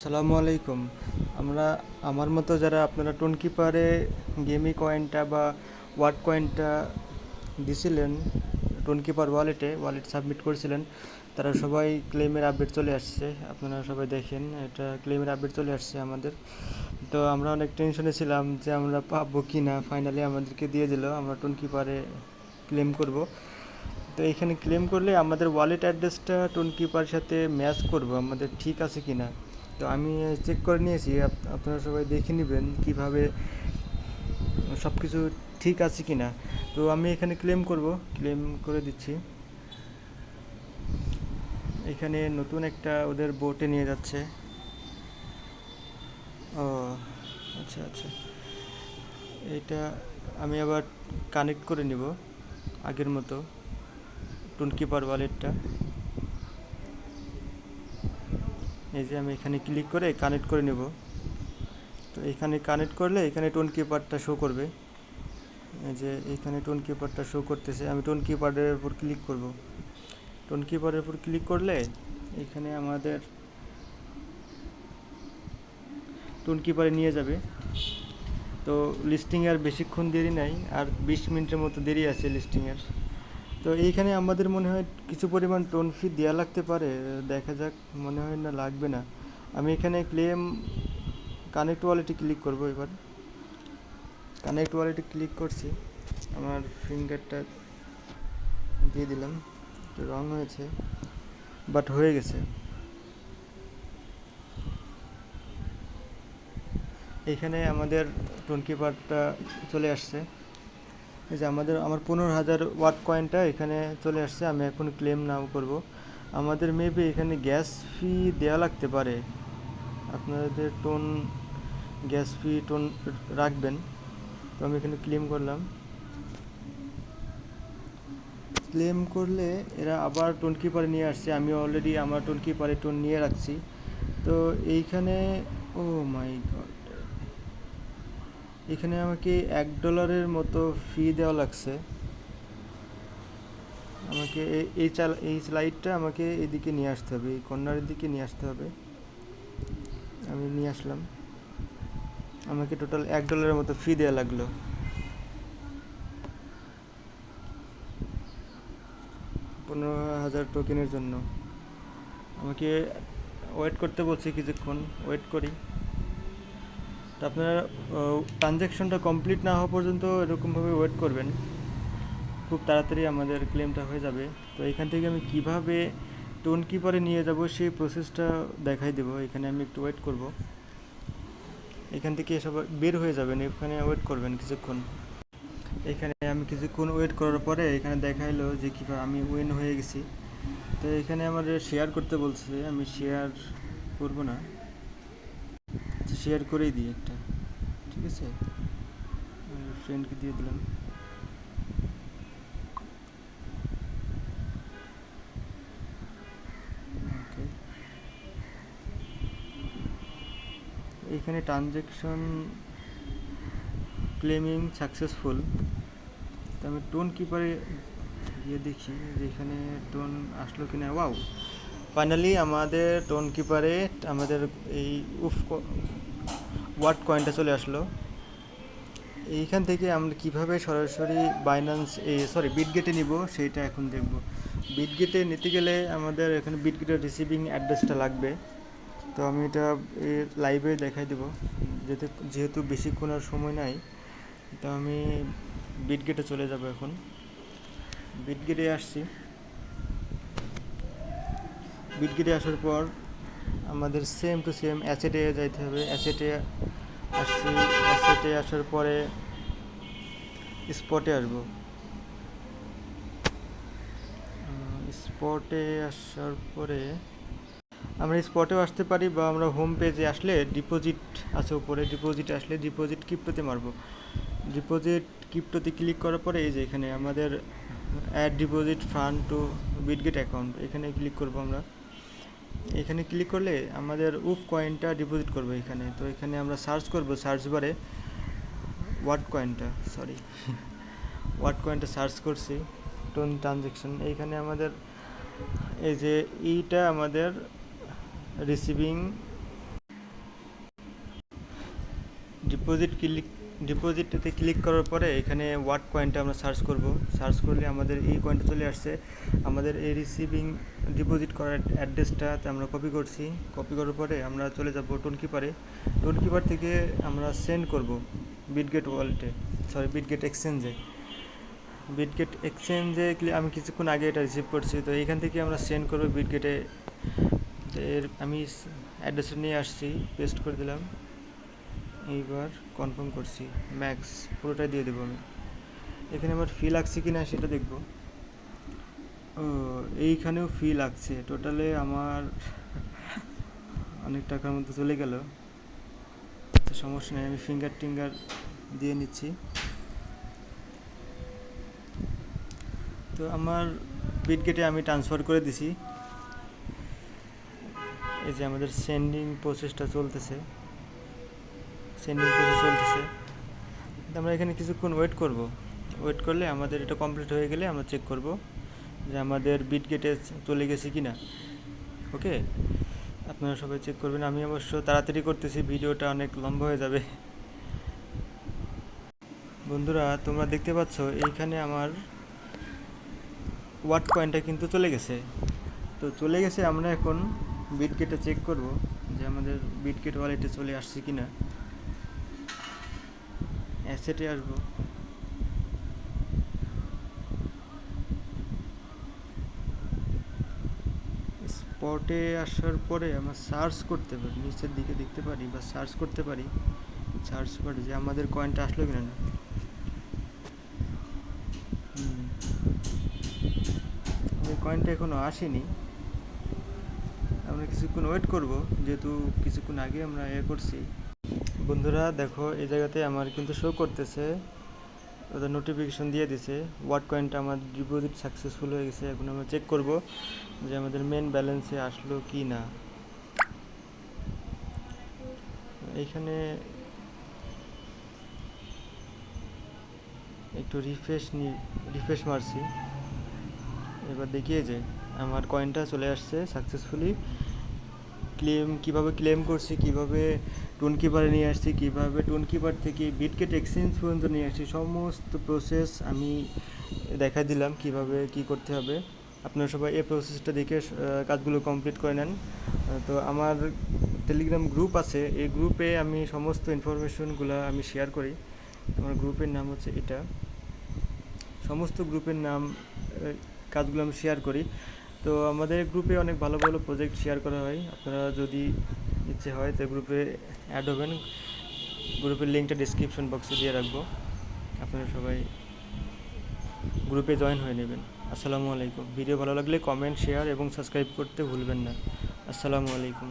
আসসালামু আলাইকুম। আমরা আমার মতো যারা আপনারা টোন কিপারে গেমি কয়েনটা বা ওয়াট কয়েনটা দিছিলেন টোন কিপার ওয়ালেট সাবমিট করেছিলেন, তারা সবাই ক্লেমের আপডেট চলে আসছে। আপনারা সবাই দেখেন, এটা ক্লেমের আপডেট চলে আসছে আমাদের। তো আমরা অনেক টেনশনে ছিলাম যে আমরা পাবো কি না। ফাইনালি আমাদেরকে দিয়ে দিল, আমরা টোন কিপারে ক্লেম করব। তো এখানে ক্লেম করলে আমাদের ওয়ালেট অ্যাড্রেসটা টোন কিপারের সাথে ম্যাচ করব, আমাদের ঠিক আছে কি না। তো আমি চেক করে নিয়েছি, আপনারা সবাই দেখে নেবেন কীভাবে সব কিছু ঠিক আছে কি না। তো আমি এখানে ক্লেম করব, ক্লেম করে দিচ্ছি। এখানে নতুন একটা ওদের বোটে নিয়ে যাচ্ছে। ও আচ্ছা আচ্ছা, এটা আমি আবার কানেক্ট করে নিব আগের মতো টোন কিপার ওয়ালেটটা। এই যে আমি এখানে ক্লিক করে কানেক্ট করে নেব। তো এখানে কানেক্ট করলে এখানে টোন কিপারটা শো করবে। এই যে এইখানে টোন কিপারটা শো করতেছে, আমি টোন কিপারের উপর ক্লিক করব। টোন কিপারের উপর ক্লিক করলে এখানে আমাদের টোন কিপারে নিয়ে যাবে। তো লিস্টিংয়ে আর বেশিক্ষণ দেরি নাই, আর 20 মিনিটের মতো দেরি আছে লিস্টিংয়ের। তো এইখানে আমাদের মনে হয় কিছু পরিমাণ টোন ফি দেওয়া লাগতে পারে, দেখা যাক। মনে হয় না লাগবে না। আমি এখানে ক্লেম কানেক্ট ওয়ালেটে ক্লিক করব। এবার কানেক্ট ওয়ালেটে ক্লিক করছি, আমার ফিঙ্গারটা দিয়ে দিলাম। একটু রং হয়েছে, বাট হয়ে গেছে। এইখানে আমাদের টোন কিপারটা চলে আসছে। এই যে আমার 15,000 ওয়াট কয়েনটা এখানে চলে আসছে। আমি এখন ক্লেম নাও করব। আমাদের মেবি এখানে গ্যাস ফি দেওয়া লাগতে পারে। আপনাদের গ্যাস ফি রাখবেন। তো আমি এখানে ক্লেম করলাম। ক্লেম করলে এরা আবার টোন কিপারে নিয়ে আসছে। আমি অলরেডি আমার টোন কিপারে টোন নিয়ে রাখছি। তো এইখানে, ও মাই গড, এখানে আমাকে $1 মতো ফি দেওয়া লাগছে। আমাকে এই স্লাইডটা আমাকে এদিকে নিয়ে আসতে হবে, এই কর্নারের দিকে নিয়ে আসতে হবে। আমি নিয়ে আসলাম। আমাকে টোটাল $1 মতো ফি দেওয়া লাগলো 15,000 টোকেনের জন্য। আমাকে ওয়েট করতে বলছে কিছুক্ষণ, ওয়েট করি। তো আপনারা ট্রানজ্যাকশনটা কমপ্লিট না হওয়া পর্যন্ত এরকমভাবে ওয়েট করবেন, খুব তাড়াতাড়ি আমাদের ক্লেমটা হয়ে যাবে। তো এখান থেকে আমি কিভাবে টোন কিপারে নিয়ে যাব সেই প্রসেসটা দেখাই দেবো। এখানে আমি একটু ওয়েট করব। এখান থেকে সব বের হয়ে যাবেন, এখানে ওয়েট করবেন কিছুক্ষণ। এখানে আমি কিছুক্ষণ ওয়েট করার পরে এখানে দেখাইলো যে কীভাবে আমি উইন হয়ে গেছি। তো এখানে আমার শেয়ার করতে বলছে, আমি শেয়ার করব না, শেয়ার করেই দিই একটা। ঠিক আছে, ফ্রেন্ডকে দিয়ে দিলাম। ওকে, এখানে ট্রানজ্যাকশন ক্লেমিং সাকসেসফুল। তো আমি টোন কিপারে গিয়ে দেখি যে এখানে টোন আসলো কিনা। ওয়াও, ফাইনালি আমাদের টোন কিপারে আমাদের এই উফ ওয়াট কয়েনটা চলে আসলো। এইখান থেকে আমরা কিভাবে সরাসরি বিটগেটে নিব সেইটা এখন দেখব। বিটগেটে নিতে গেলে আমাদের এখানে বিটগেটের রিসিভিং অ্যাড্রেসটা লাগবে। তো আমি এটা লাইভে দেখাই দেবো, যেহেতু বেশিক্ষণ আর সময় নাই। তো আমি বিটগেটে চলে যাব এখন। বিটগেটে আসছি। বিটগেটে আসার পর আমাদের সেম টু সেম অ্যাসেটে যাইতে হবে। অ্যাসেটে আসছি। অ্যাসেটে আসার পরে স্পটে আসবো। স্পটে আসার পরে আমরা স্পটেও আসতে পারি, বা আমরা হোম পেজে আসলে ডিপোজিট আছে উপরে, ডিপোজিট আসলে ডিপোজিট ক্রিপ্টোতে মারবো। ডিপোজিট ক্রিপ্টোতে ক্লিক করার পরে এই যে এখানে আমাদের add deposit fund to Bitget account, এখানে ক্লিক করব আমরা। এখানে ক্লিক করলে আমাদের কয়েনটা ডিপোজিট করবো এখানে। তো এখানে আমরা সার্চ করব, সার্চ বারে ওয়াট কয়েনটা ওয়াট কয়েনটা সার্চ করছি। টোন ট্রানজ্যাকশন, এইখানে আমাদের এই যে এইটা আমাদের রিসিভিং ডিপোজিটে ক্লিক করার পরে এখানে ওয়াট কয়েনটা আমরা সার্চ করলে আমাদের এই কয়েনটা চলে আসছে। আমাদের এই রিসিভিং ডিপোজিট করার অ্যাড্রেসটাতে আমরা কপি করার পরে আমরা চলে যাব টোনকিপার থেকে আমরা সেন্ড করব বিটগেট এক্সচেঞ্জে আমি কিছুক্ষণ আগে এটা রিসিভ করছি, তো এইখান থেকে আমরা সেন্ড করবো বিটগেটে। আমি অ্যাড্রেসটা নিয়ে আসছি, পেস্ট করে দিলাম, এইবার কনফার্ম করছি, ম্যাক্স পুরোটাই দিয়ে দেবো আমি। এখানে আমার ফি লাগছে কি না সেটা দেখব। ও, এইখানেও ফি লাগছে, টোটালে আমার অনেক টাকার মধ্যে চলে গেল। সমস্যা নেই, আমি ফিঙ্গার দিয়ে নিচ্ছি। তো আমার বিটগেটে আমি ট্রান্সফার করে দিছি। এই যে আমাদের সেন্ডিং প্রসেসটা চলতেছে। আমরা এখানে কিছুক্ষণ ওয়েট করলে আমাদের এটা কমপ্লিট হয়ে গেলে আমরা চেক করব যে আমাদের বিটগেটে চলে গেছে কি না। ওকে, আপনারা সবাই চেক করবেন। আমি অবশ্য তাড়াতাড়ি করতেছি, ভিডিওটা অনেক লম্বা হয়ে যাবে। বন্ধুরা, তোমরা দেখতে পাচ্ছ এইখানে আমার ওয়াট কয়েনটা কিন্তু চলে গেছে। আমরা এখন বিটগেটে চেক করব যে আমাদের বিটগেট ওয়ালেটে চলে আসছে কি না। অ্যাসেটে আসবো, স্পটে আসার পরে আমরা সার্চ করতে পারি, নিচের দিকে দেখতে পারি বা সার্চ করতে পারি সার্চ বারে যে আমাদের কয়েনটা আসলো কিনা না। আমাদের কয়েনটা এখনও আসেনি, আমরা কিছুক্ষণ ওয়েট করব, যেহেতু কিছুক্ষণ আগে আমরা করছি। বন্ধুরা দেখো, এই জায়গাতে আমার কিন্তু শো করতেছে, ওদের নোটিফিকেশন দিয়ে দিছে ওয়াট কয়েনটা আমার ডিপোজিট সাকসেসফুল হয়ে গেছে। এখন আমরা চেক করব যে আমাদের মেন ব্যালেন্সে আসলো কি না। এইখানে একটু রিফ্রেশ মারছি, এবার দেখিয়ে যে আমার কয়েনটা চলে আসছে সাকসেসফুলি। কিভাবে ক্লেম করছি, কিভাবে টোনকিপারে নিয়ে আসছি, কিভাবে টোনকিপার থেকে বিটগেট এক্সচেঞ্জ পর্যন্ত নিয়ে আসছি, সমস্ত প্রসেস আমি দেখা দিলাম কিভাবে কি করতে হবে। আপনারা সবাই এই প্রসেসটা দেখে কাজগুলো কমপ্লিট করে নেন। তো আমার টেলিগ্রাম গ্রুপ আছে, এই গ্রুপে আমি সমস্ত ইনফরমেশনগুলো আমি শেয়ার করি। আমার গ্রুপের নাম হচ্ছে এটা, সমস্ত গ্রুপের নাম কাজগুলো আমি শেয়ার করি। তো আমাদের গ্রুপে অনেক ভালো ভালো প্রজেক্ট শেয়ার করা হয়। আপনারা যদি ইচ্ছে হয় তো গ্রুপে অ্যাড হবেন, গ্রুপের লিঙ্কটা ডিসক্রিপশন বক্সে দিয়ে রাখবো, আপনারা সবাই গ্রুপে জয়েন হয়ে নেবেন। আসসালামু আলাইকুম। ভিডিও ভালো লাগলে কমেন্ট, শেয়ার এবং সাবস্ক্রাইব করতে ভুলবেন না। আসসালামু আলাইকুম।